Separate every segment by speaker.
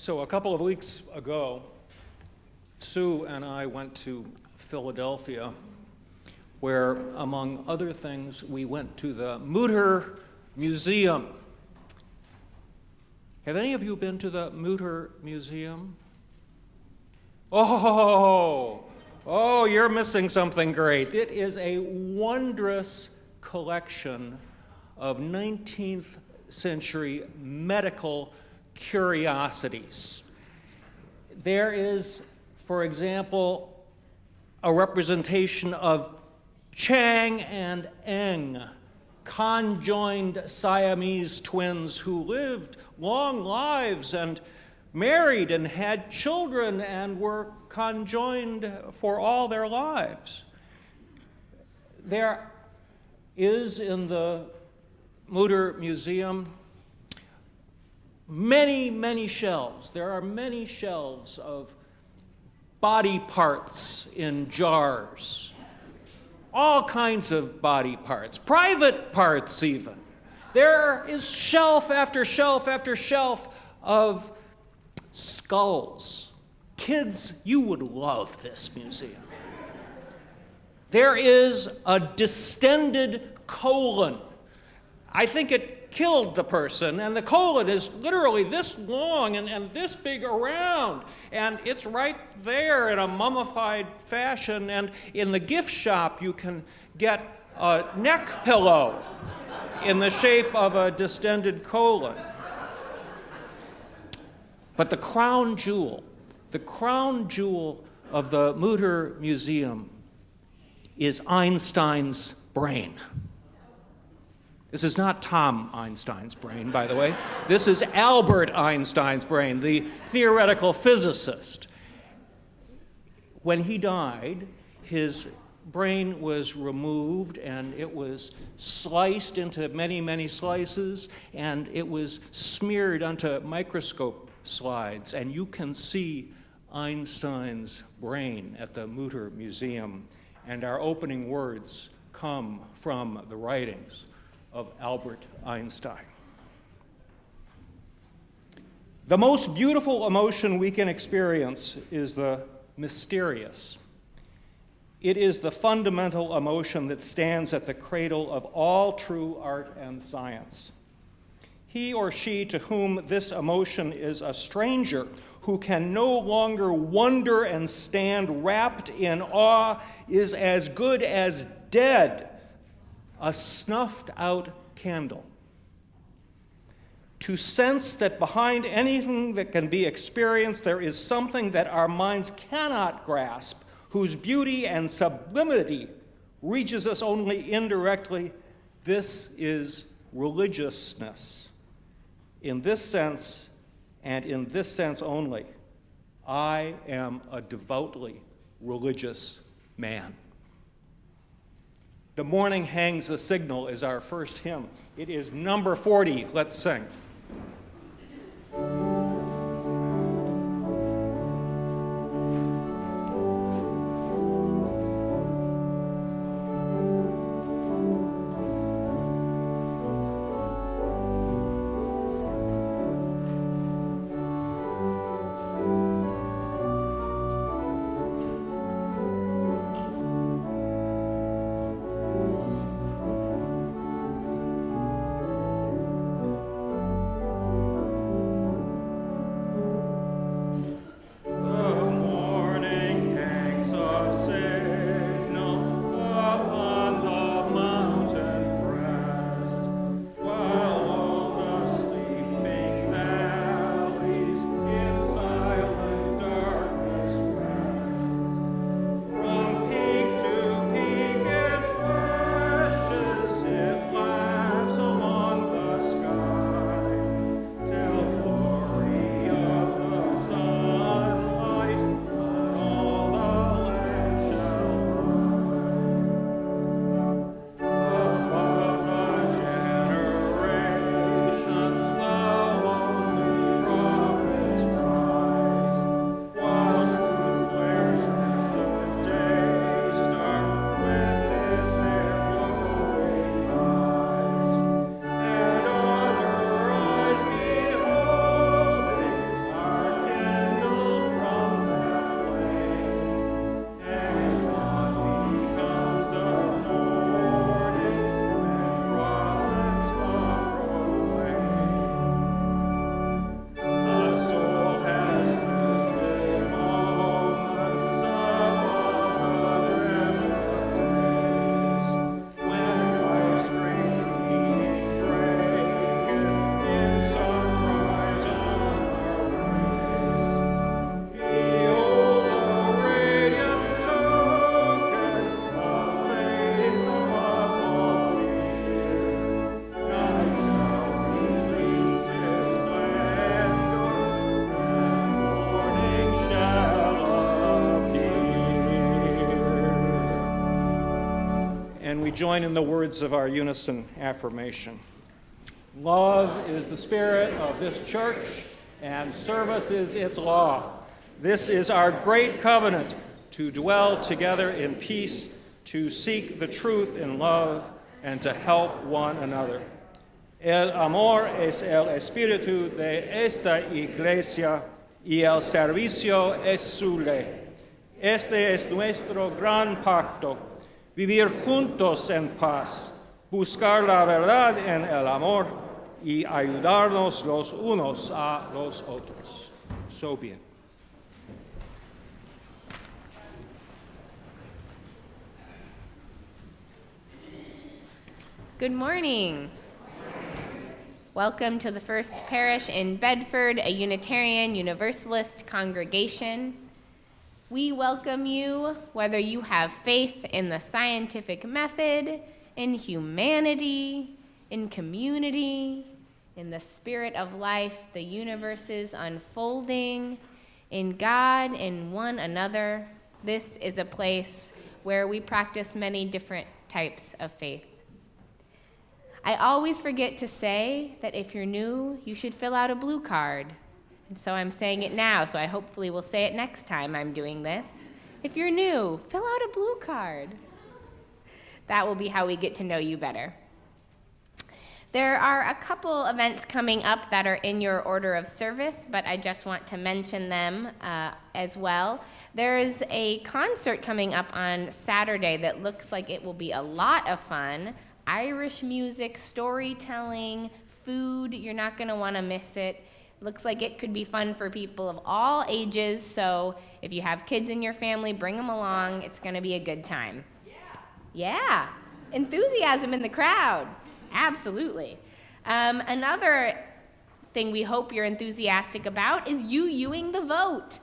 Speaker 1: So a couple of weeks ago, Sue and I went to Philadelphia, where, among other things, we went to the Mutter Museum. Have any of you been to the Mutter Museum? Oh, you're missing something great. It is a wondrous collection of 19th century medical curiosities. There is, for example, a representation of Chang and Eng, conjoined Siamese twins who lived long lives and married and had children and were conjoined for all their lives. There is in the Mutter Museum many shelves. There are many shelves of body parts in jars, all kinds of body parts, private parts even. There is shelf after shelf after shelf of skulls. Kids, you would love this museum. There is a distended colon. I think it killed the person, and the colon is literally this long and this big around, and it's right there in a mummified fashion, and in the gift shop you can get a neck pillow in the shape of a distended colon. But the crown jewel of the Mutter Museum is Einstein's brain. This is not Tom Einstein's brain, by the way. This is Albert Einstein's brain, the theoretical physicist. When he died, his brain was removed and it was sliced into many slices, and it was smeared onto microscope slides, and you can see Einstein's brain at the Mutter Museum, and our opening words come from the writings of Albert Einstein. The most beautiful emotion we can experience is the mysterious. It is the fundamental emotion that stands at the cradle of all true art and science. He or she to whom this emotion is a stranger, who can no longer wonder and stand wrapped in awe, is as good as dead, a snuffed-out candle. To sense that behind anything that can be experienced, there is something that our minds cannot grasp, whose beauty and sublimity reaches us only indirectly, this is religiousness. In this sense, and in this sense only, I am a devoutly religious man. The Morning Hangs the Signal is our first hymn. It is number 40. Let's sing. and we join in the words of our unison affirmation. Love is the spirit of this church, and service is its law. This is our great covenant, to dwell together in peace, to seek the truth in love, and to help one another. El amor es el espíritu de esta iglesia, y el servicio es su ley. Este es nuestro gran pacto, vivir juntos en paz, buscar la verdad en el amor y ayudarnos los unos a los otros. So be it.
Speaker 2: Good morning. Welcome to the First Parish in Bedford, a Unitarian Universalist congregation. We welcome you whether you have faith in the scientific method, in humanity, in community, in the spirit of life, the universe's unfolding, in God, in one another. This is a place where we practice many different types of faith. I always forget to say that if you're new, you should fill out a blue card. And so I'm saying it now, so I hopefully will say it next time I'm doing this. If you're new, fill out a blue card. That will be how we get to know you better. There are a couple events coming up that are in your order of service, but I just want to mention them as well. There is a concert coming up on Saturday that looks like it will be a lot of fun. Irish music, storytelling, food. You're not going to want to miss it. Looks like it could be fun for people of all ages, so if you have kids in your family, bring them along. It's going to be a good time. Yeah. Enthusiasm in the crowd. Absolutely. Another thing we hope you're enthusiastic about is youing the vote.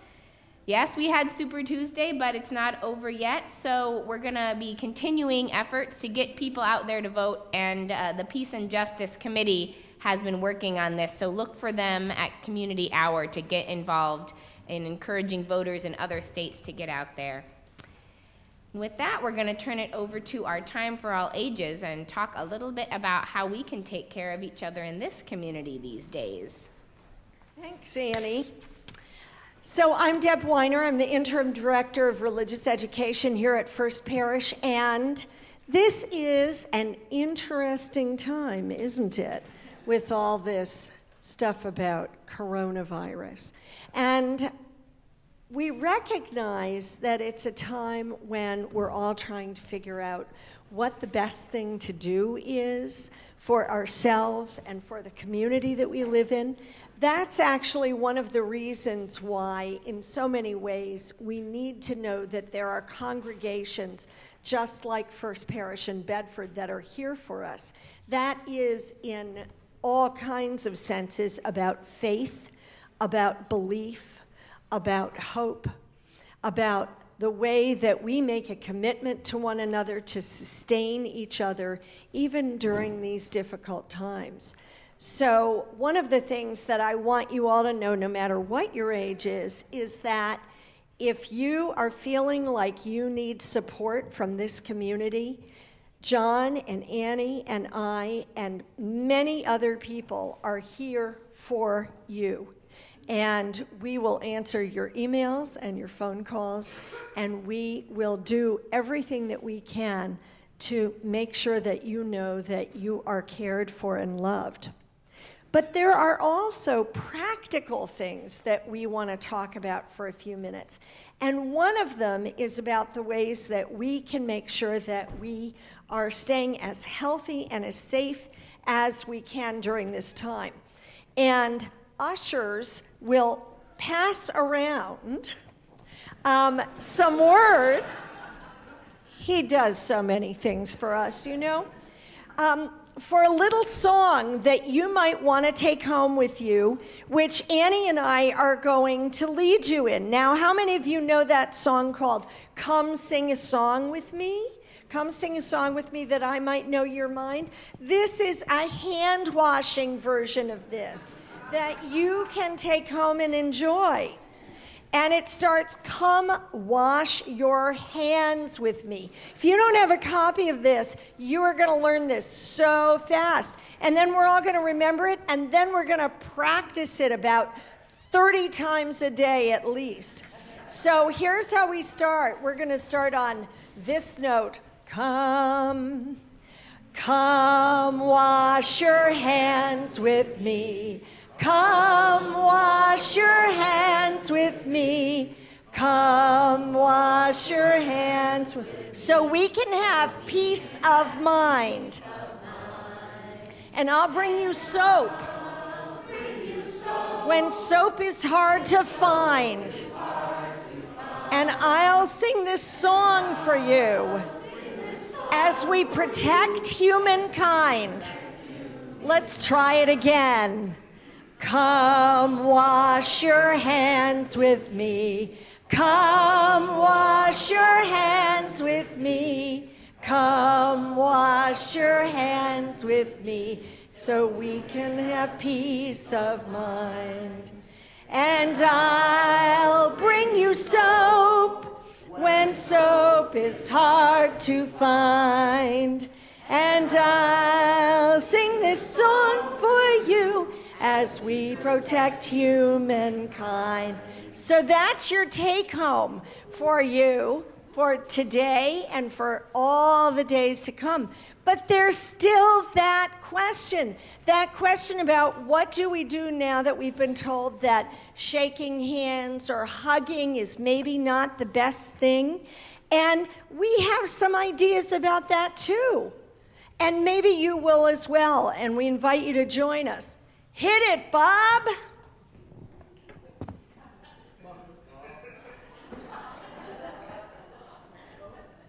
Speaker 2: Yes, we had Super Tuesday, but it's not over yet, so we're going to be continuing efforts to get people out there to vote, and the Peace and Justice Committee has been working on this, so look for them at Community Hour to get involved in encouraging voters in other states to get out there. With that, we're going to turn it over to our Time for All Ages and talk a little bit about how we can take care of each other in this community these days.
Speaker 3: Thanks, Annie. So I'm Deb Weiner. I'm the Interim Director of Religious Education here at First Parish, and this is an interesting time, isn't it, with all this stuff about coronavirus. And we recognize that it's a time when we're all trying to figure out what the best thing to do is for ourselves and for the community that we live in. That's actually one of the reasons why, in so many ways, we need to know that there are congregations just like First Parish in Bedford that are here for us. That is, in all kinds of senses, about faith, about belief, about hope, about the way that we make a commitment to one another to sustain each other even during these difficult times. So one of the things that I want you all to know, no matter what your age is that if you are feeling like you need support from this community, John and Annie and I and many other people are here for you. And we will answer your emails and your phone calls, and we will do everything that we can to make sure that you know that you are cared for and loved. But there are also practical things that we want to talk about for a few minutes. And one of them is about the ways that we can make sure that we are staying as healthy and as safe as we can during this time. And ushers will pass around some words. He does so many things for us, you know. For a little song that you might want to take home with you, which Annie and I are going to lead you in. Now, how many of you know that song called Come Sing a Song With Me? Come sing a song with me that I might know your mind. This is a hand-washing version of this that you can take home and enjoy. And it starts, come wash your hands with me. If you don't have a copy of this, you are going to learn this so fast. And then we're all going to remember it, and then we're going to practice it about 30 times a day at least. So here's how we start. We're going to start on this note. Come wash your hands with me. Come wash your hands with me. Come wash your hands so we can have peace of mind. And I'll bring you soap. When soap is hard to find. And I'll sing this song for you as we protect humankind. Let's try it again. Come wash your hands with me. Come wash your hands with me. Come wash your hands with me so we can have peace of mind. And I'll bring you soap when soap is hard to find. And I'll sing this song for you as we protect humankind. So that's your take home for you for today and for all the days to come. But there's still that question about what do we do now that we've been told that shaking hands or hugging is maybe not the best thing. And we have some ideas about that too. And maybe you will as well, and we invite you to join us. Hit it, Bob.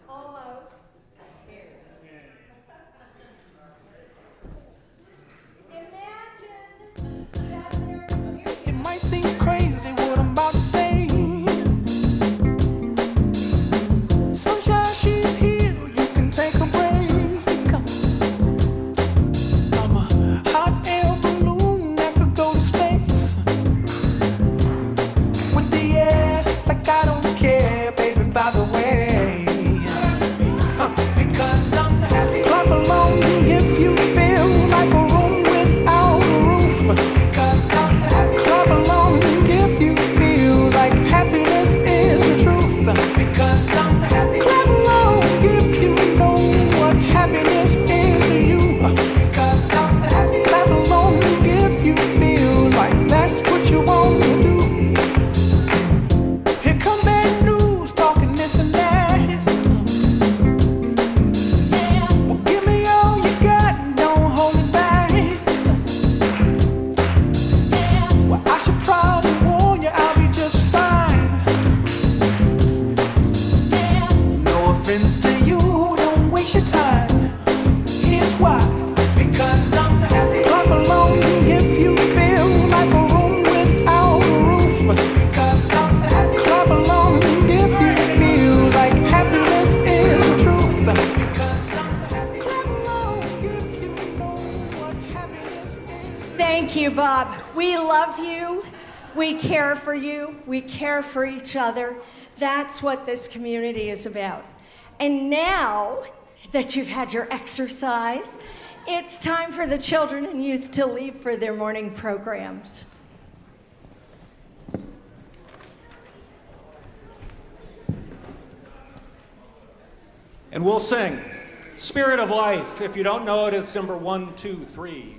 Speaker 3: Almost. Imagine that there's...
Speaker 4: It might seem crazy what I'm about to say. Sunshine, she's here, you can take a break. I'm a hot air balloon that could go to space. With the air, like I don't care, baby, by the way. Because I'm happy. Clap along if you feel like a room without a roof. Because I'm happy. Clap along if you feel like happiness is the truth. Because I'm happy. Clap along if you know what happiness is to you. Because I'm happy. Clap along if you feel like that's what you want to do. Here come bad news, talking this and that. Well, give me all you got and don't hold it back. Well, I should probably warn you, I'll be just fine. No offense to you, don't waste your time. Here's why. Because I'm happy. Clap along if you feel like a room without a roof. Because I'm happy. Clap along if you feel like happiness is the truth. Because I'm happy. Clap along if you know what happiness is.
Speaker 3: Thank you, Bob. We love you. We care for you. We care for each other. That's what this community is about. And now that you've had your exercise, it's time for the children and youth to leave for their morning programs.
Speaker 1: And we'll sing Spirit of Life. If you don't know it, it's number 1, 2, 3.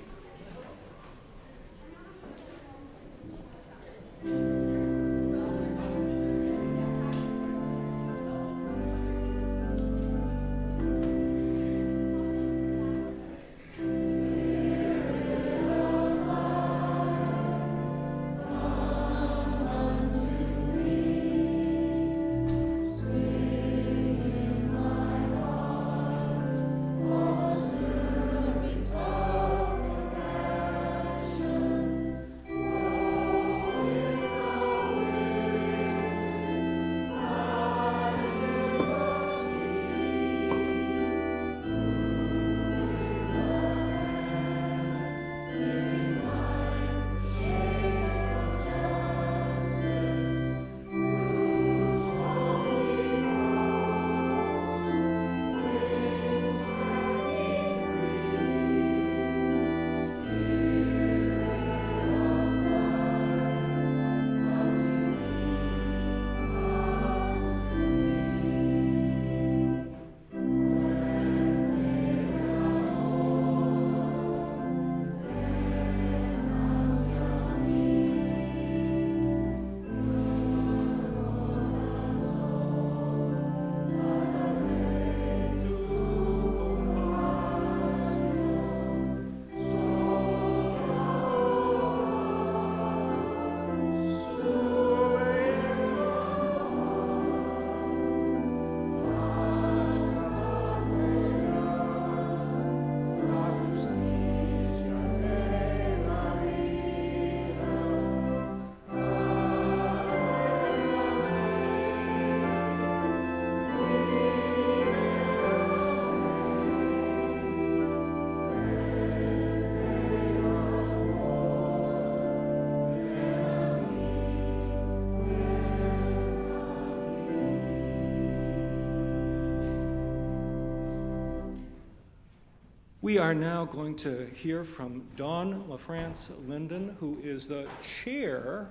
Speaker 1: We are now going to hear from Dawn LaFrance Linden, who is the chair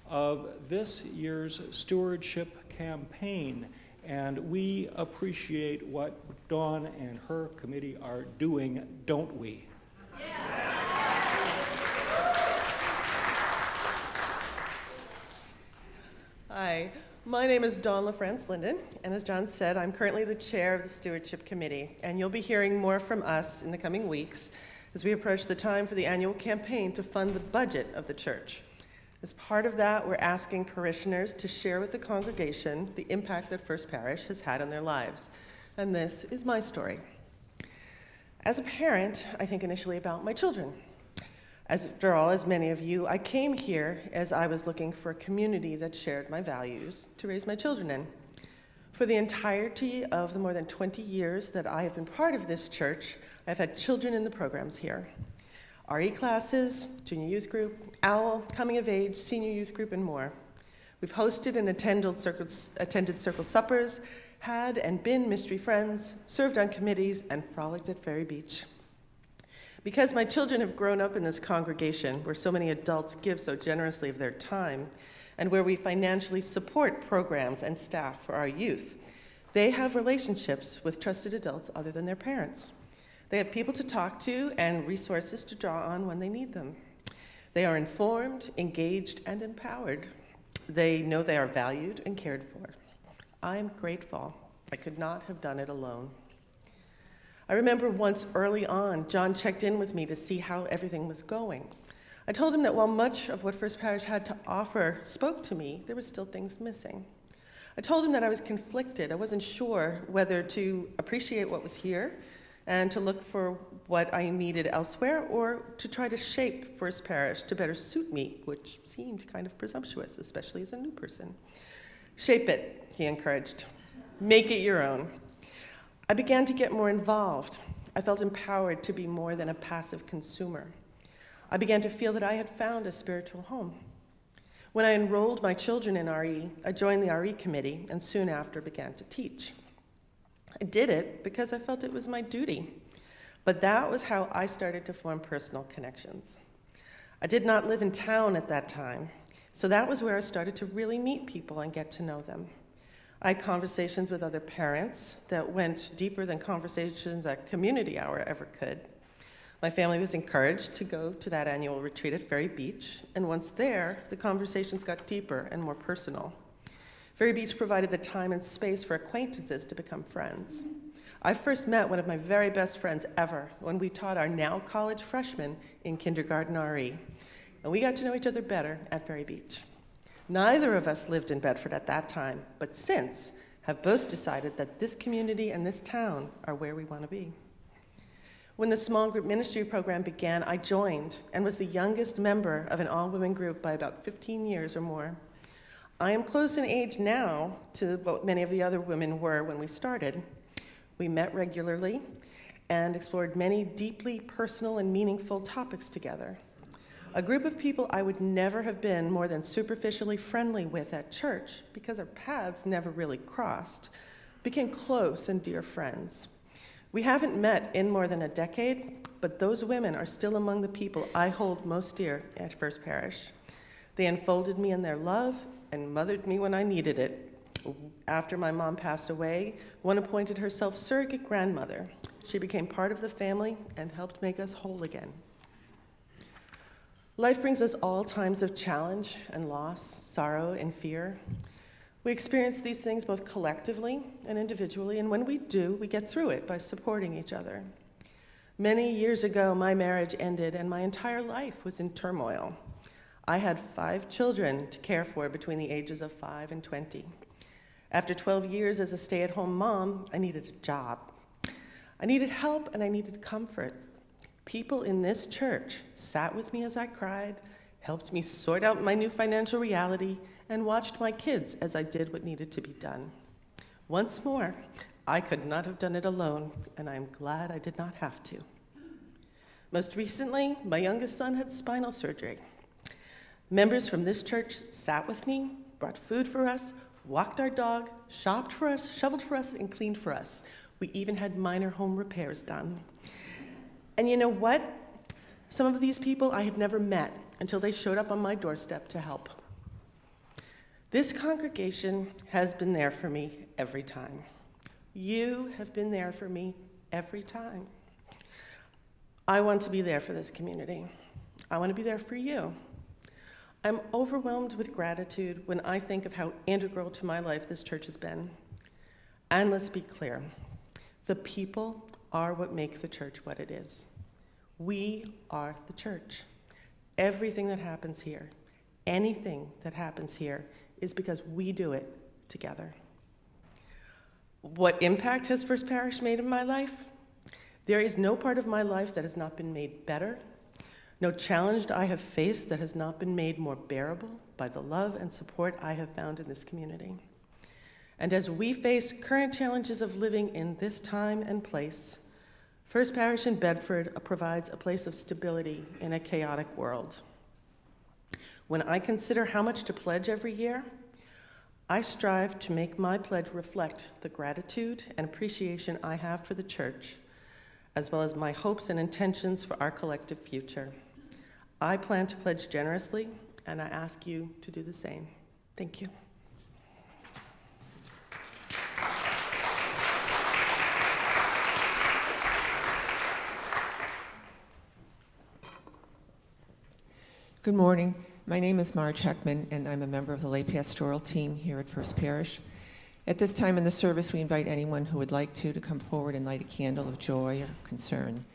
Speaker 1: of this year's stewardship campaign. And we appreciate what Dawn and her committee are doing, don't we?
Speaker 5: Hi, my name is Dawn LaFrance Linden, and as John said, I'm currently the chair of the Stewardship Committee, and you'll be hearing more from us in the coming weeks as we approach the time for the annual campaign to fund the budget of the church. As part of that, we're asking parishioners to share with the congregation the impact that First Parish has had on their lives, and this is my story. As a parent, I think initially about my children. After all, as many of you, I came here as I was looking for a community that shared my values to raise my children in. For the entirety of the more than 20 years that I have been part of this church, I've had children in the programs here. RE classes, junior youth group, OWL, coming of age, senior youth group, and more. We've hosted and attended circle suppers, had and been mystery friends, served on committees, and frolicked at Ferry Beach. Because my children have grown up in this congregation where so many adults give so generously of their time and where we financially support programs and staff for our youth, they have relationships with trusted adults other than their parents. They have people to talk to and resources to draw on when they need them. They are informed, engaged, and empowered. They know they are valued and cared for. I'm grateful. I could not have done it alone. I remember once early on, John checked in with me to see how everything was going. I told him that while much of what First Parish had to offer spoke to me, there were still things missing. I told him that I was conflicted. I wasn't sure whether to appreciate what was here and to look for what I needed elsewhere, or to try to shape First Parish to better suit me, which seemed kind of presumptuous, especially as a new person. Shape it, he encouraged. Make it your own. I began to get more involved. I felt empowered to be more than a passive consumer. I began to feel that I had found a spiritual home. When I enrolled my children in RE, I joined the RE committee and soon after began to teach. I did it because I felt it was my duty, but that was how I started to form personal connections. I did not live in town at that time, so that was where I started to really meet people and get to know them. I had conversations with other parents that went deeper than conversations at community hour ever could. My family was encouraged to go to that annual retreat at Ferry Beach, and once there, the conversations got deeper and more personal. Ferry Beach provided the time and space for acquaintances to become friends. I first met one of my very best friends ever when we taught our now college freshmen in kindergarten RE, and we got to know each other better at Ferry Beach. Neither of us lived in Bedford at that time, but since have both decided that this community and this town are where we want to be. When the small group ministry program began, I joined and was the youngest member of an all-women group by about 15 years or more. I am close in age now to what many of the other women were when we started. We met regularly and explored many deeply personal and meaningful topics together. A group of people I would never have been more than superficially friendly with at church, because our paths never really crossed, became close and dear friends. We haven't met in more than a decade, but those women are still among the people I hold most dear at First Parish. They enfolded me in their love and mothered me when I needed it. After my mom passed away, one appointed herself surrogate grandmother. She became part of the family and helped make us whole again. Life brings us all times of challenge and loss, sorrow and fear. We experience these things both collectively and individually, and when we do, we get through it by supporting each other. Many years ago, my marriage ended and my entire life was in turmoil. I had 5 children to care for between the ages of 5 and 20. After 12 years as a stay-at-home mom, I needed a job. I needed help and I needed comfort. People in this church sat with me as I cried, helped me sort out my new financial reality, and watched my kids as I did what needed to be done. Once more, I could not have done it alone, and I'm glad I did not have to. Most recently, my youngest son had spinal surgery. Members from this church sat with me, brought food for us, walked our dog, shopped for us, shoveled for us, and cleaned for us. We even had minor home repairs done. And you know what? Some of these people I had never met until they showed up on my doorstep to help. This congregation has been there for me every time. You have been there for me every time. I want to be there for this community. I want to be there for you. I'm overwhelmed with gratitude when I think of how integral to my life this church has been. And let's be clear, the people are what make the church what it is. We are the church. Everything that happens here, anything that happens here, is because we do it together. What impact has First Parish made in my life? There is no part of my life that has not been made better, no challenge I have faced that has not been made more bearable by the love and support I have found in this community. And as we face current challenges of living in this time and place, First Parish in Bedford provides a place of stability in a chaotic world. When I consider how much to pledge every year, I strive to make my pledge reflect the gratitude and appreciation I have for the church, as well as my hopes and intentions for our collective future. I plan to pledge generously, and I ask you to do the same. Thank you.
Speaker 6: Good morning. My name is Marge Heckman, and I'm a member of the lay pastoral team here at First Parish. At this time in the service, we invite anyone who would like to come forward and light a candle of joy or concern.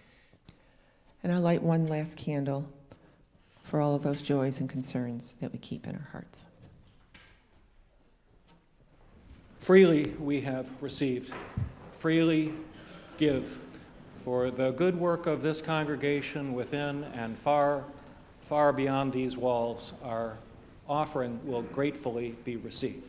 Speaker 6: And I'll light one last candle for all of those joys and concerns that we keep in our hearts.
Speaker 1: Freely we have received, freely give. For the good work of this congregation within and far, far beyond these walls, our offering will gratefully be received.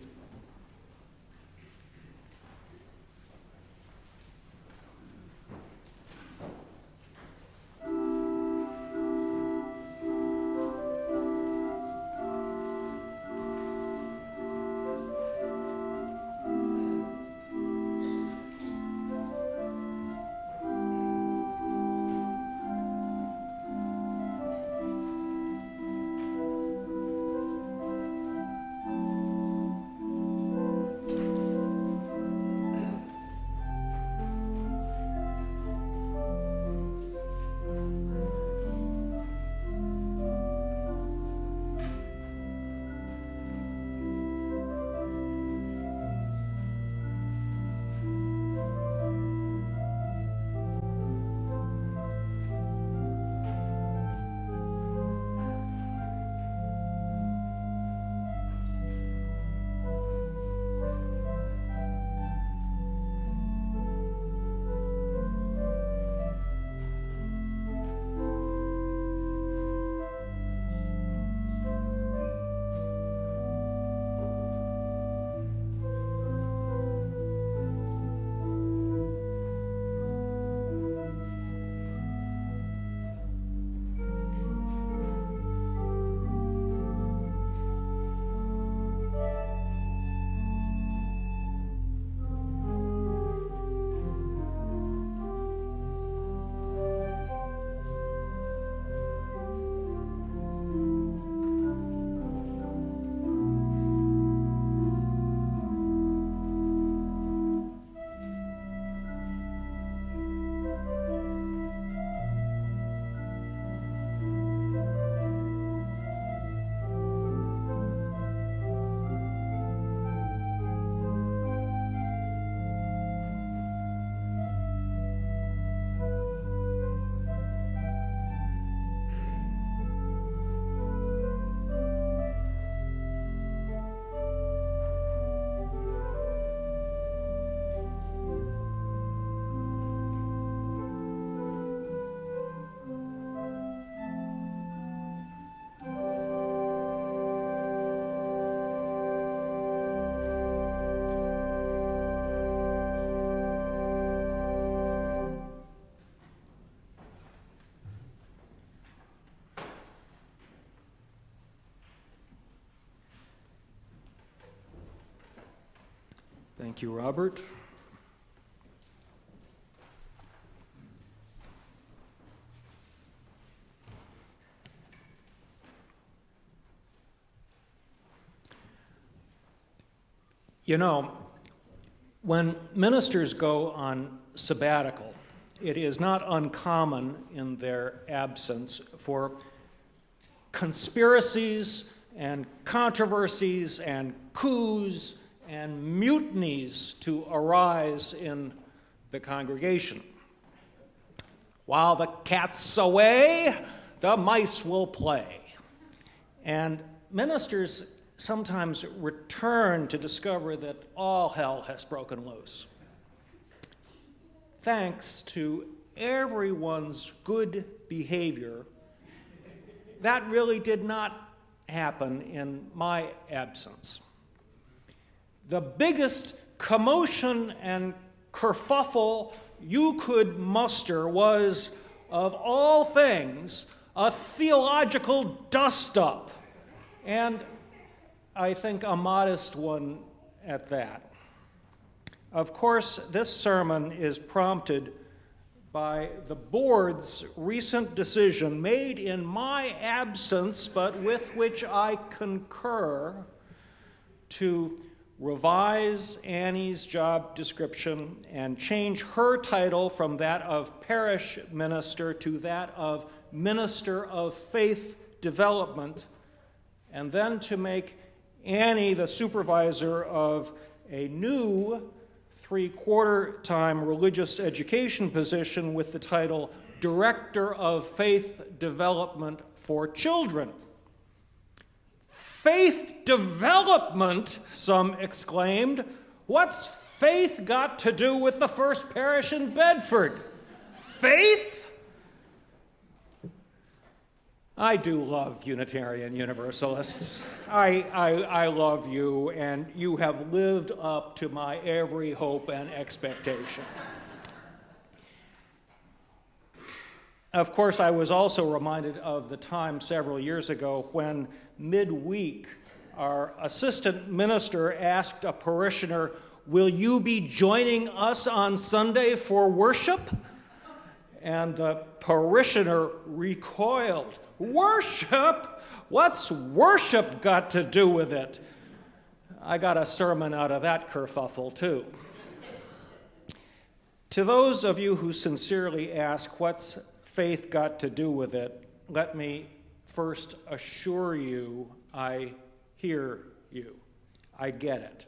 Speaker 1: Thank you, Robert. You know, when ministers go on sabbatical, it is not uncommon in their absence for conspiracies and controversies and coups and mutinies to arise in the congregation. While the cat's away, the mice will play. And ministers sometimes return to discover that all hell has broken loose. Thanks to everyone's good behavior, that really did not happen in my absence. The biggest commotion and kerfuffle you could muster was, of all things, a theological dust-up, and I think a modest one at that. Of course, this sermon is prompted by the board's recent decision made in my absence, but with which I concur, to revise Annie's job description and change her title from that of parish minister to that of minister of faith development, and then to make Annie the supervisor of a new 3/4-time religious education position with the title Director of Faith Development for Children. Faith development, some exclaimed. What's faith got to do with the First Parish in Bedford? Faith? I do love Unitarian Universalists. I love you, and you have lived up to my every hope and expectation. Of course, I was also reminded of the time several years ago when midweek our assistant minister asked a parishioner, "Will you be joining us on Sunday for worship?" And the parishioner recoiled. "Worship? What's worship got to do with it?" I got a sermon out of that kerfuffle, too. To those of you who sincerely ask, what's faith got to do with it, let me first assure you I hear you. I get it.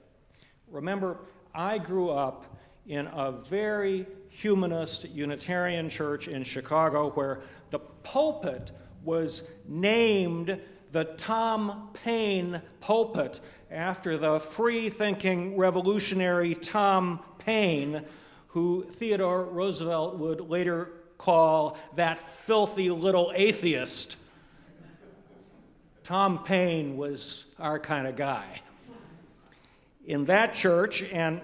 Speaker 1: Remember, I grew up in a very humanist Unitarian church in Chicago where the pulpit was named the Tom Paine pulpit after the free-thinking revolutionary Tom Paine, who Theodore Roosevelt would later call that filthy little atheist. Tom Paine was our kind of guy. In that church, and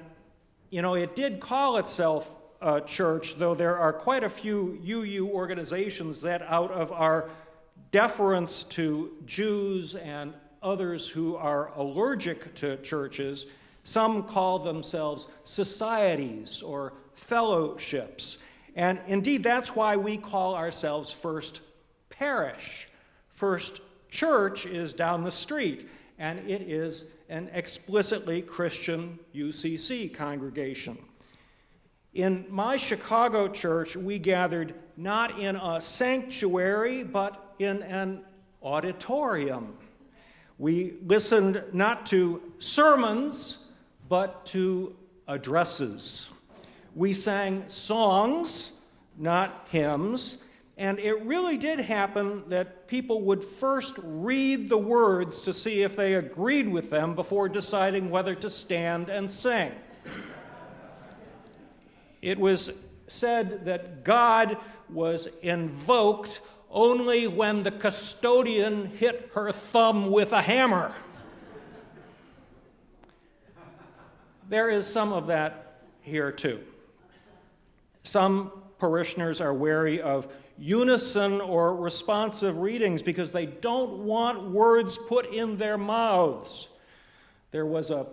Speaker 1: it did call itself a church, though there are quite a few UU organizations that, out of our deference to Jews and others who are allergic to churches, some call themselves societies or fellowships. And indeed, that's why we call ourselves First Parish. First Church is down the street, and it is an explicitly Christian UCC congregation. In my Chicago church, we gathered not in a sanctuary, but in an auditorium. We listened not to sermons, but to addresses. We sang songs, not hymns, and it really did happen that people would first read the words to see if they agreed with them before deciding whether to stand and sing. It was said that God was invoked only when the custodian hit her thumb with a hammer. There is some of that here too. Some parishioners are wary of unison or responsive readings because they don't want words put in their mouths. There was a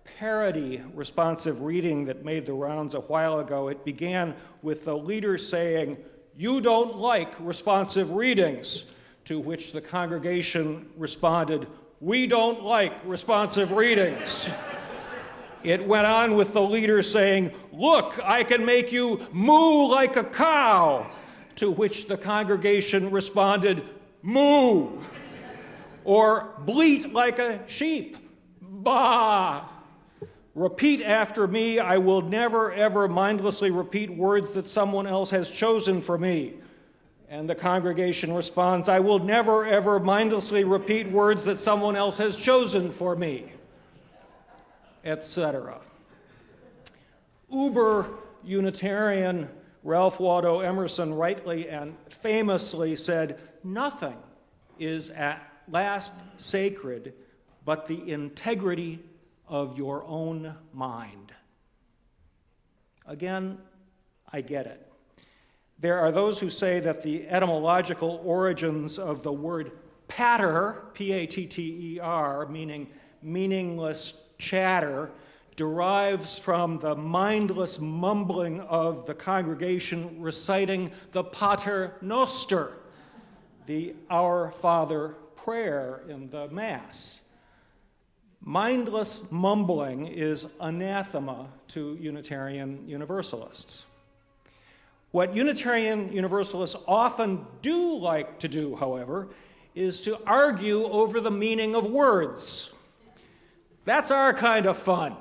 Speaker 1: parody responsive reading that made the rounds a while ago. It began with the leader saying, "You don't like responsive readings," to which the congregation responded, "We don't like responsive readings." It went on with the leader saying, "Look, I can make you moo like a cow," to which the congregation responded, "Moo," or "bleat like a sheep, baa." "Repeat after me, I will never ever mindlessly repeat words that someone else has chosen for me." And the congregation responds, "I will never ever mindlessly repeat words that someone else has chosen for me," etc. Uber Unitarian Ralph Waldo Emerson rightly and famously said, "Nothing is at last sacred but the integrity of your own mind." Again, I get it. There are those who say that the etymological origins of the word patter, P-A-T-T-E-R, meaning meaningless chatter, derives from the mindless mumbling of the congregation reciting the Pater Noster, the Our Father prayer in the Mass. Mindless mumbling is anathema to Unitarian Universalists. What Unitarian Universalists often do like to do, however, is to argue over the meaning of words. That's our kind of fun.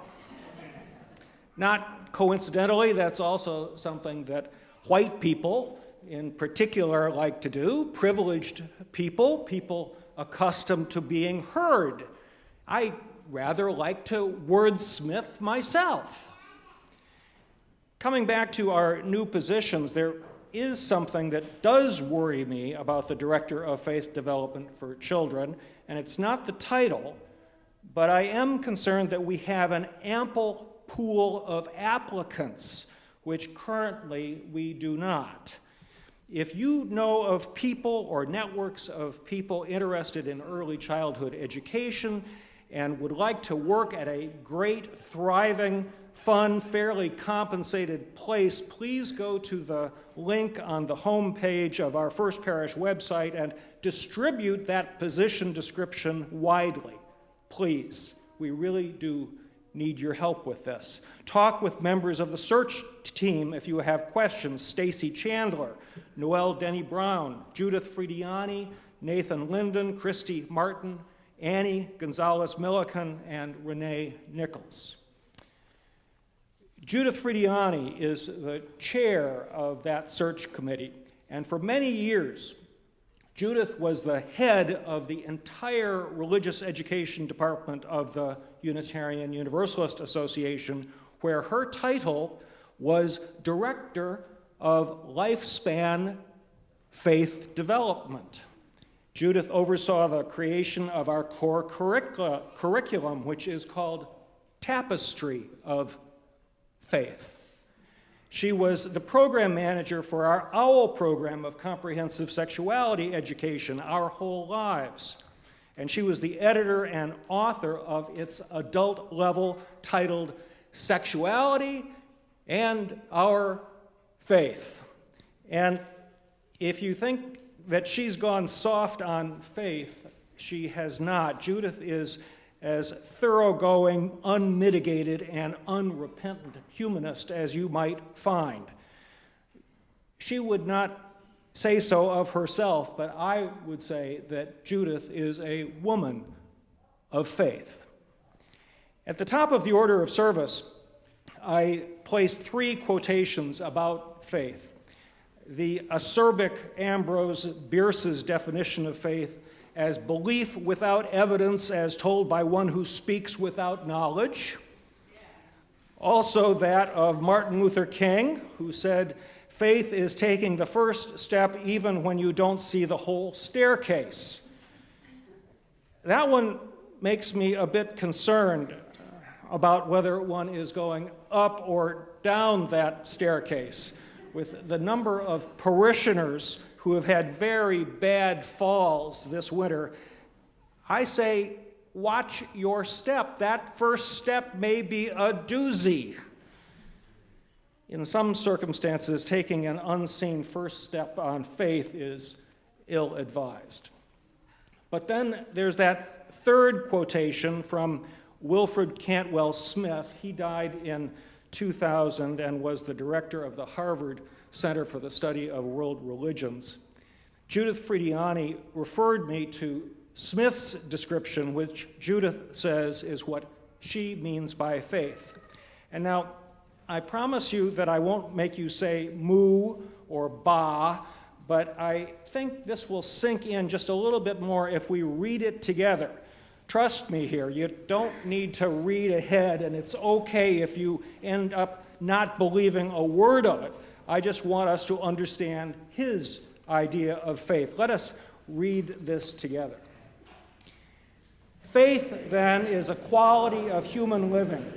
Speaker 1: Not coincidentally, that's also something that white people in particular like to do, privileged people, people accustomed to being heard. I rather like to wordsmith myself. Coming back to our new positions, there is something that does worry me about the Director of Faith Development for Children, and it's not the title, but I am concerned that we have an ample pool of applicants, which currently we do not. If you know of people or networks of people interested in early childhood education and would like to work at a great, thriving, fun, fairly compensated place, please go to the link on the home page of our First Parish website and distribute that position description widely. Please, we really do need your help with this. Talk with members of the search team if you have questions. Stacy Chandler, Noelle Denny Brown, Judith Fridiani, Nathan Linden, Christy Martin, Annie Gonzalez-Milliken, and Renee Nichols. Judith Fridiani is the chair of that search committee, and for many years, Judith was the head of the entire religious education department of the Unitarian Universalist Association, where her title was Director of Lifespan Faith Development. Judith oversaw the creation of our core curriculum, which is called Tapestry of Faith. She was the program manager for our OWL program of comprehensive sexuality education, Our Whole Lives. And she was the editor and author of its adult level titled Sexuality and Our Faith. And if you think that she's gone soft on faith, she has not. Judith is as thoroughgoing, unmitigated, and unrepentant humanist as you might find. She would not say so of herself, but I would say that Judith is a woman of faith. At the top of the order of service, I placed 3 quotations about faith. The acerbic Ambrose Bierce's definition of faith as belief without evidence as told by one who speaks without knowledge. Also that of Martin Luther King, who said, faith is taking the first step even when you don't see the whole staircase. That one makes me a bit concerned about whether one is going up or down that staircase. With the number of parishioners who have had very bad falls this winter, I say, watch your step. That first step may be a doozy. In some circumstances, taking an unseen first step on faith is ill-advised. But then there's that third quotation from Wilfred Cantwell Smith. He died in 2000 and was the director of the Harvard Center for the Study of World Religions. Judith Frediani referred me to Smith's description, which Judith says is what she means by faith. And now, I promise you that I won't make you say moo or ba, but I think this will sink in just a little bit more if we read it together. Trust me here, you don't need to read ahead, and it's okay if you end up not believing a word of it. I just want us to understand his idea of faith. Let us read this together. Faith, then, is a quality of human living.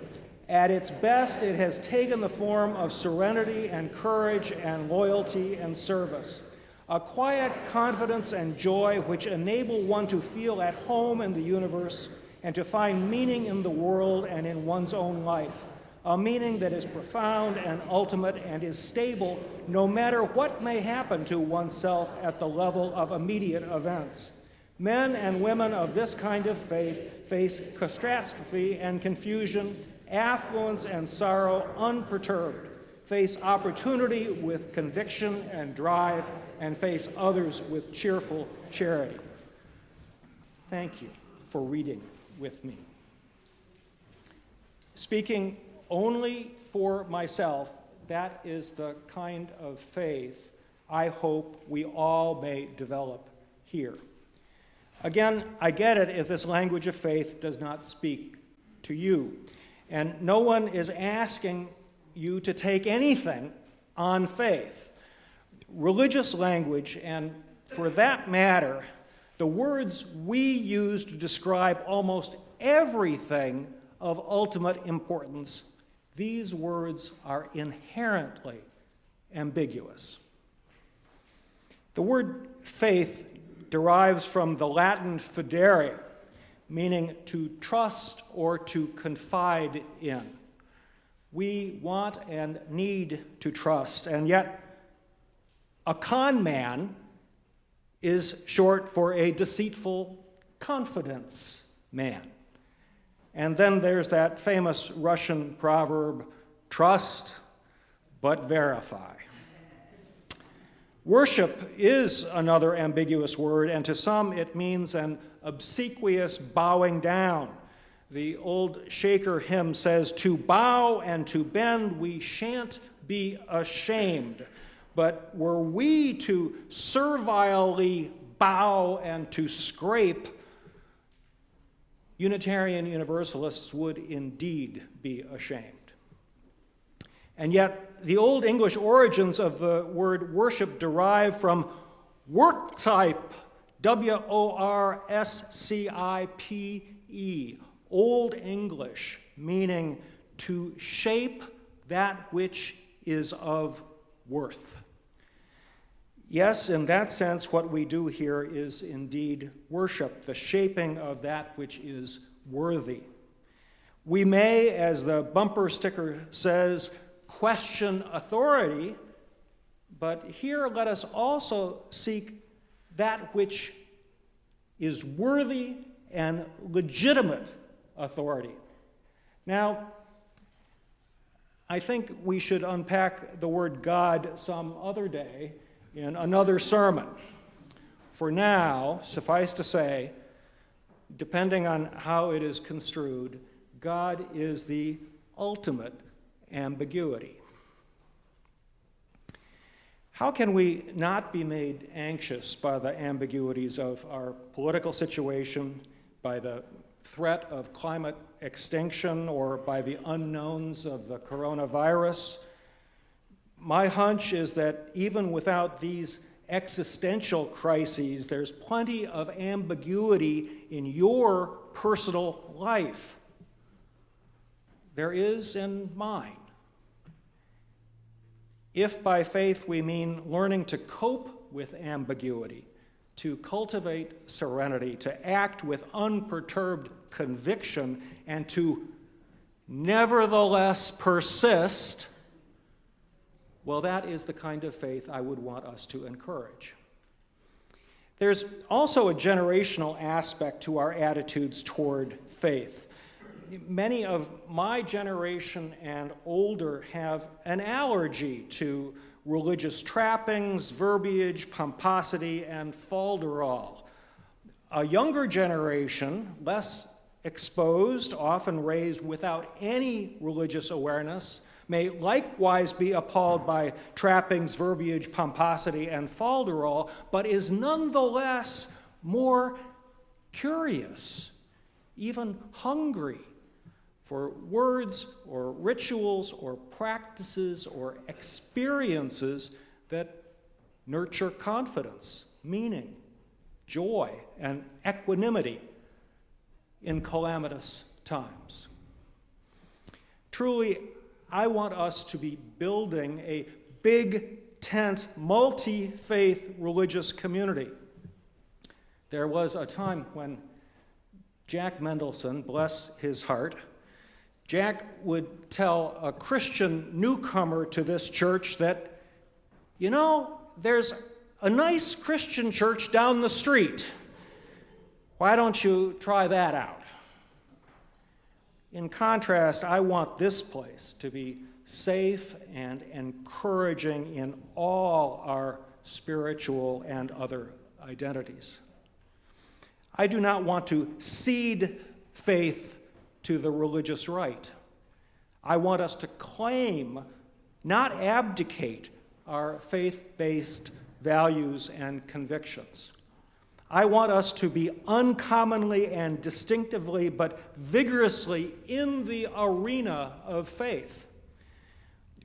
Speaker 1: At its best, it has taken the form of serenity and courage and loyalty and service. A quiet confidence and joy which enable one to feel at home in the universe and to find meaning in the world and in one's own life. A meaning that is profound and ultimate and is stable no matter what may happen to oneself at the level of immediate events. Men and women of this kind of faith face catastrophe and confusion, affluence and sorrow unperturbed, face opportunity with conviction and drive, and face others with cheerful charity. Thank you for reading with me. Speaking only for myself, that is the kind of faith I hope we all may develop here. Again, I get it if this language of faith does not speak to you. And no one is asking you to take anything on faith. Religious language, and for that matter, the words we use to describe almost everything of ultimate importance, these words are inherently ambiguous. The word faith derives from the Latin fidere, meaning to trust or to confide in. We want and need to trust, and yet a con man is short for a deceitful confidence man. And then there's that famous Russian proverb, trust but verify. Worship is another ambiguous word, and to some it means an obsequious bowing down. The old Shaker hymn says, "To bow and to bend we shan't be ashamed." But were we to servilely bow and to scrape, Unitarian Universalists would indeed be ashamed. And yet, the Old English origins of the word worship derive from work type, W-O-R-S-C-I-P-E, Old English, meaning to shape that which is of worth. Yes, in that sense, what we do here is indeed worship, the shaping of that which is worthy. We may, as the bumper sticker says, question authority, but here let us also seek that which is worthy and legitimate authority. Now, I think we should unpack the word God some other day in another sermon. For now, suffice to say, depending on how it is construed, God is the ultimate ambiguity. How can we not be made anxious by the ambiguities of our political situation, by the threat of climate extinction, or by the unknowns of the coronavirus? My hunch is that even without these existential crises, there's plenty of ambiguity in your personal life. There is in mine. If by faith we mean learning to cope with ambiguity, to cultivate serenity, to act with unperturbed conviction, and to nevertheless persist, well, that is the kind of faith I would want us to encourage. There's also a generational aspect to our attitudes toward faith. many of my generation and older have an allergy to religious trappings, verbiage, pomposity, and falderall. A younger generation, less exposed, often raised without any religious awareness, may likewise be appalled by trappings, verbiage, pomposity, and falderall, but is nonetheless more curious, even hungry for words or rituals or practices or experiences that nurture confidence, meaning, joy, and equanimity in calamitous times. Truly, I want us to be building a big tent, multi-faith religious community. There was a time when Jack Mendelson, bless his heart, Jack would tell a Christian newcomer to this church that, you know, there's a nice Christian church down the street. Why don't you try that out? In contrast, I want this place to be safe and encouraging in all our spiritual and other identities. I do not want to cede faith to the religious right. I want us to claim, not abdicate, our faith-based values and convictions. I want us to be uncommonly and distinctively but vigorously in the arena of faith.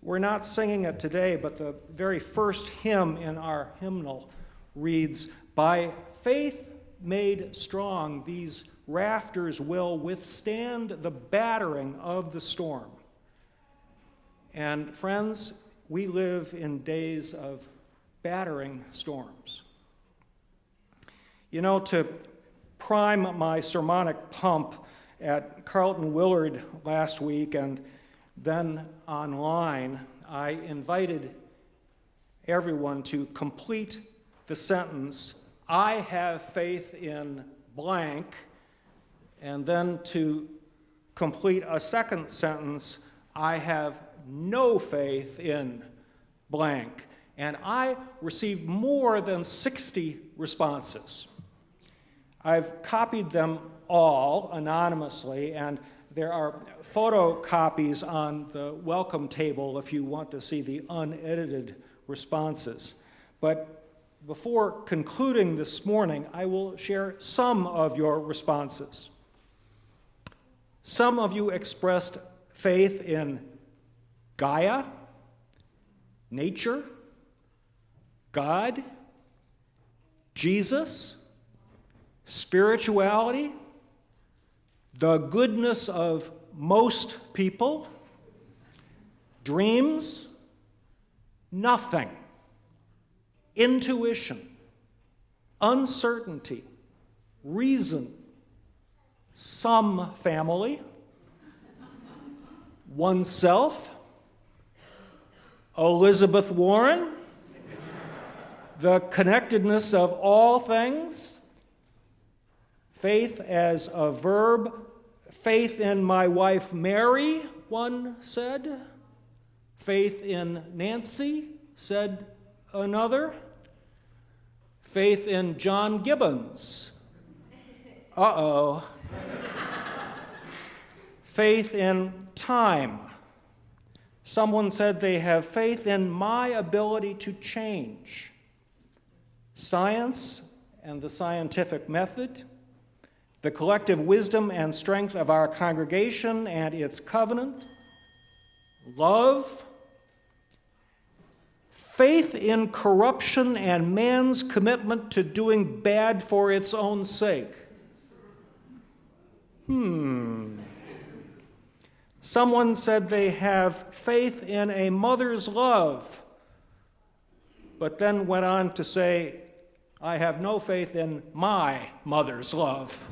Speaker 1: We're not singing it today, but the very first hymn in our hymnal reads, "By faith made strong, these rafters will withstand the battering of the storm." And friends, we live in days of battering storms. You know, to prime my sermonic pump at Carlton Willard last week and then online, I invited everyone to complete the sentence, "I have faith in blank," and then to complete a second sentence, "I have no faith in blank." And I received more than 60 responses. I've copied them all anonymously, and there are photocopies on the welcome table if you want to see the unedited responses. But before concluding this morning, I will share some of your responses. Some of you expressed faith in Gaia, nature, God, Jesus, spirituality, the goodness of most people, dreams, nothing, intuition, uncertainty, reason, some family, oneself, Elizabeth Warren, the connectedness of all things, faith as a verb, faith in my wife Mary, one said, faith in Nancy, said another, faith in John Gibbons, faith in time. Someone said they have faith in my ability to change. Science and the scientific method, the collective wisdom and strength of our congregation and its covenant, love, faith in corruption and man's commitment to doing bad for its own sake. Someone said they have faith in a mother's love, but then went on to say, I have no faith in my mother's love.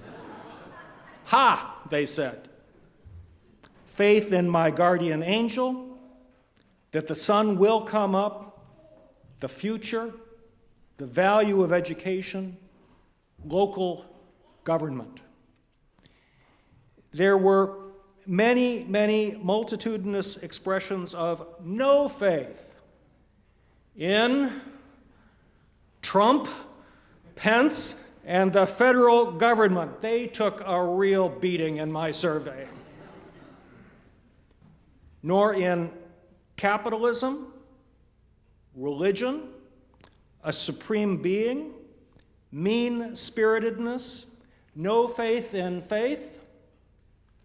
Speaker 1: Ha, they said. Faith in my guardian angel, that the sun will come up, the future, the value of education, local government. There were many, many multitudinous expressions of no faith in Trump, Pence, and the federal government. They took a real beating in my survey. Nor in capitalism, religion, a supreme being, mean-spiritedness, no faith in faith,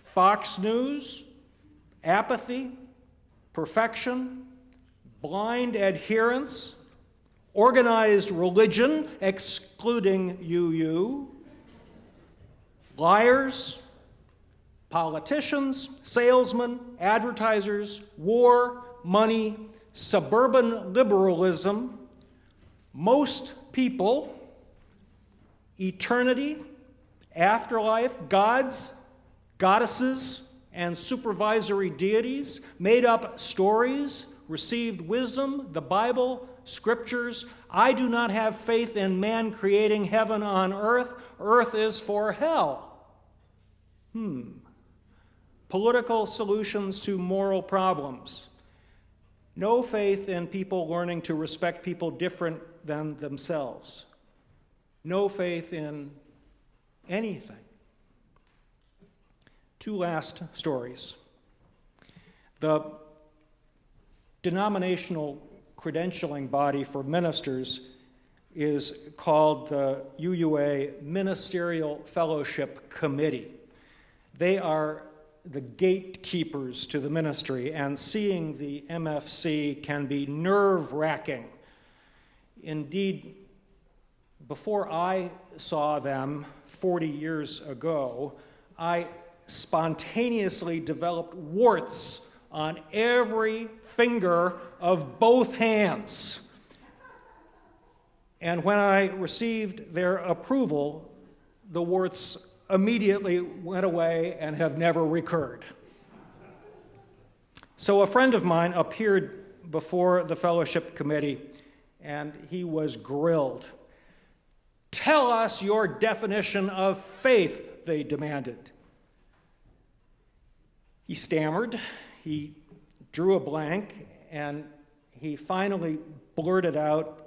Speaker 1: Fox News, apathy, perfection, blind adherence, organized religion, excluding UU, liars, politicians, salesmen, advertisers, war, money, suburban liberalism, most people, eternity, afterlife, gods, goddesses, and supervisory deities, made up stories, received wisdom, the Bible, scriptures. I do not have faith in man creating heaven on earth. Earth is for hell. Political solutions to moral problems. No faith in people learning to respect people different than themselves. No faith in anything. Two last stories. The denominational credentialing body for ministers is called the UUA Ministerial Fellowship Committee. They are the gatekeepers to the ministry, and seeing the MFC can be nerve-wracking. Indeed, before I saw them 40 years ago, I spontaneously developed warts on every finger of both hands. And when I received their approval, the warts immediately went away and have never recurred. So a friend of mine appeared before the fellowship committee, and he was grilled. "Tell us your definition of faith," they demanded. He stammered, he drew a blank, and he finally blurted out,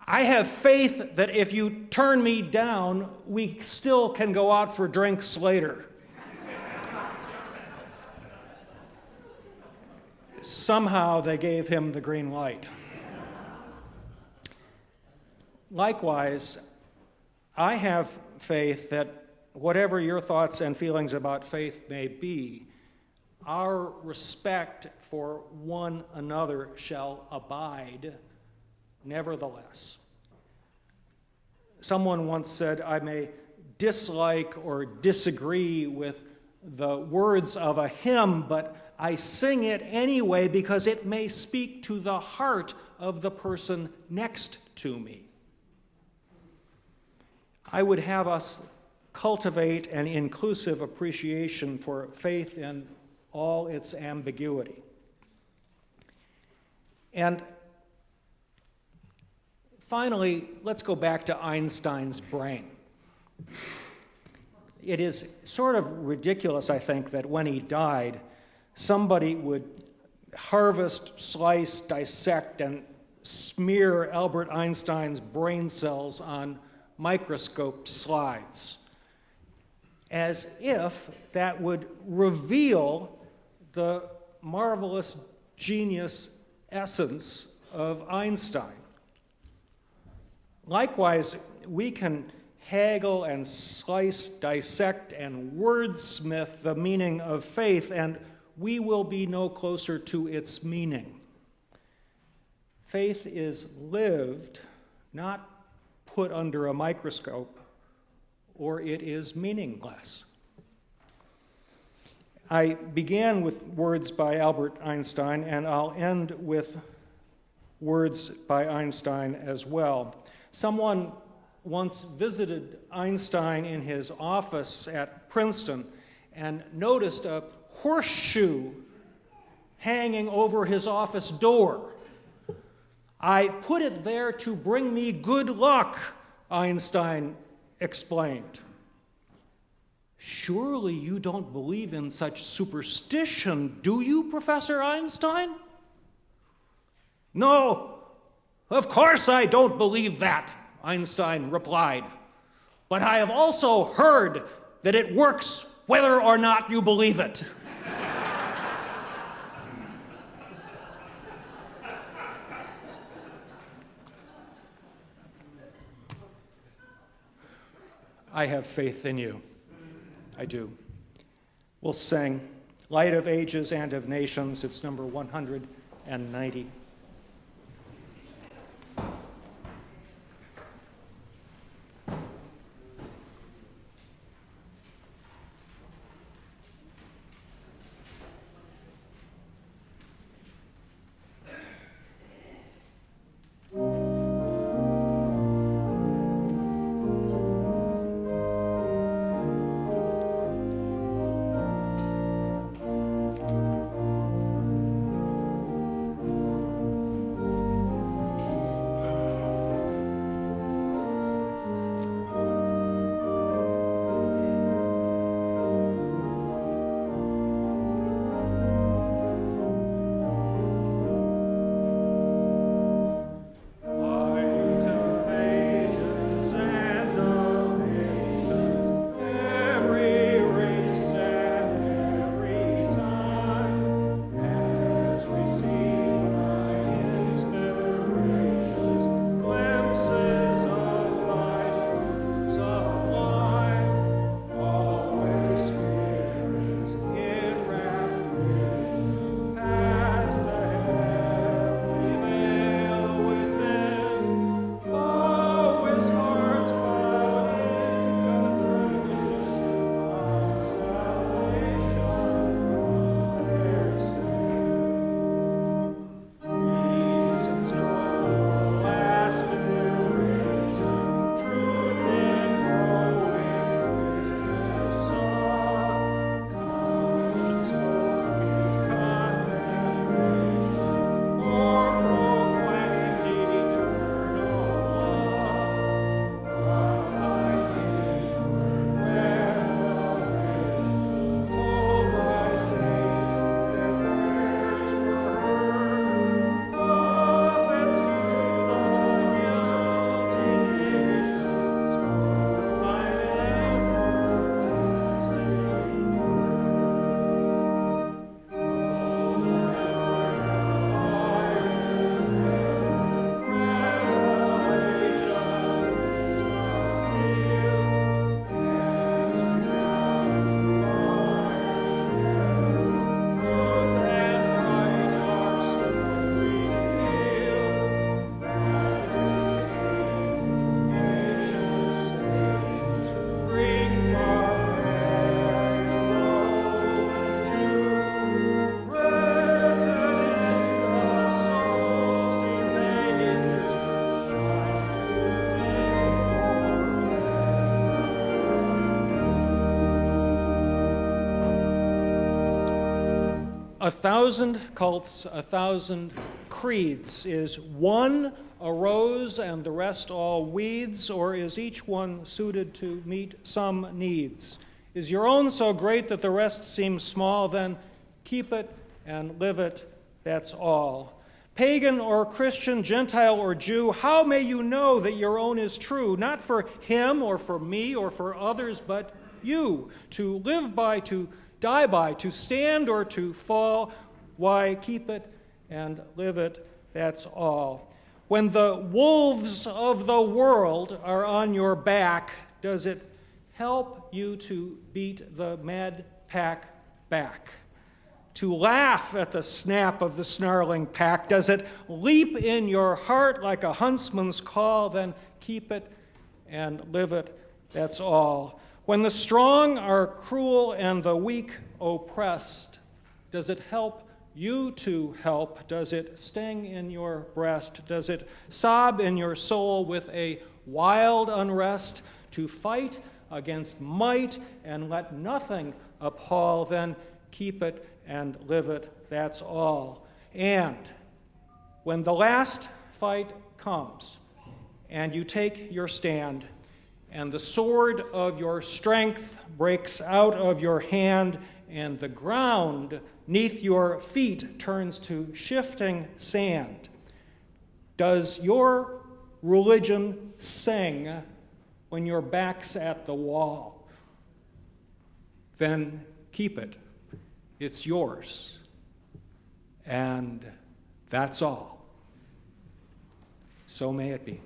Speaker 1: I have faith that if you turn me down, we still can go out for drinks later. Somehow they gave him the green light. Likewise, I have faith that whatever your thoughts and feelings about faith may be, our respect for one another shall abide nevertheless. Someone once said, I may dislike or disagree with the words of a hymn, but I sing it anyway because it may speak to the heart of the person next to me. I would have us cultivate an inclusive appreciation for faith in all its ambiguity. And finally, let's go back to Einstein's brain. It is sort of ridiculous, I think, that when he died, somebody would harvest, slice, dissect, and smear Albert Einstein's brain cells on microscope slides, as if that would reveal the marvelous genius essence of Einstein. Likewise, we can haggle and slice, dissect, and wordsmith the meaning of faith, and we will be no closer to its meaning. Faith is lived, not put under a microscope, or it is meaningless. I began with words by Albert Einstein, and I'll end with words by Einstein as well. Someone once visited Einstein in his office at Princeton and noticed a horseshoe hanging over his office door. I put it there to bring me good luck, Einstein explained. Surely you don't believe in such superstition, do you, Professor Einstein? No, of course I don't believe that, Einstein replied. But I have also heard that it works whether or not you believe it. I have faith in you. I do. We'll sing Light of Ages and of Nations. It's number 190. A thousand cults, a thousand creeds. Is one a rose and the rest all weeds, or is each one suited to meet some needs? Is your own so great that the rest seems small? Then keep it and live it, that's all. Pagan or Christian, Gentile or Jew, how may you know that your own is true? Not for him or for me or for others, but you, to live by, to die by, to stand or to fall. Why, keep it and live it, that's all. When the wolves of the world are on your back, does it help you to beat the mad pack back? To laugh at the snap of the snarling pack, does it leap in your heart like a huntsman's call? Then keep it and live it, that's all. When the strong are cruel and the weak oppressed, does it help you to help? Does it sting in your breast? Does it sob in your soul with a wild unrest? To fight against might and let nothing appall? Then keep it and live it, that's all. And when the last fight comes and you take your stand, and the sword of your strength breaks out of your hand, and the ground neath your feet turns to shifting sand. Does your religion sing when your back's at the wall? Then keep it. It's yours. And that's all. So may it be.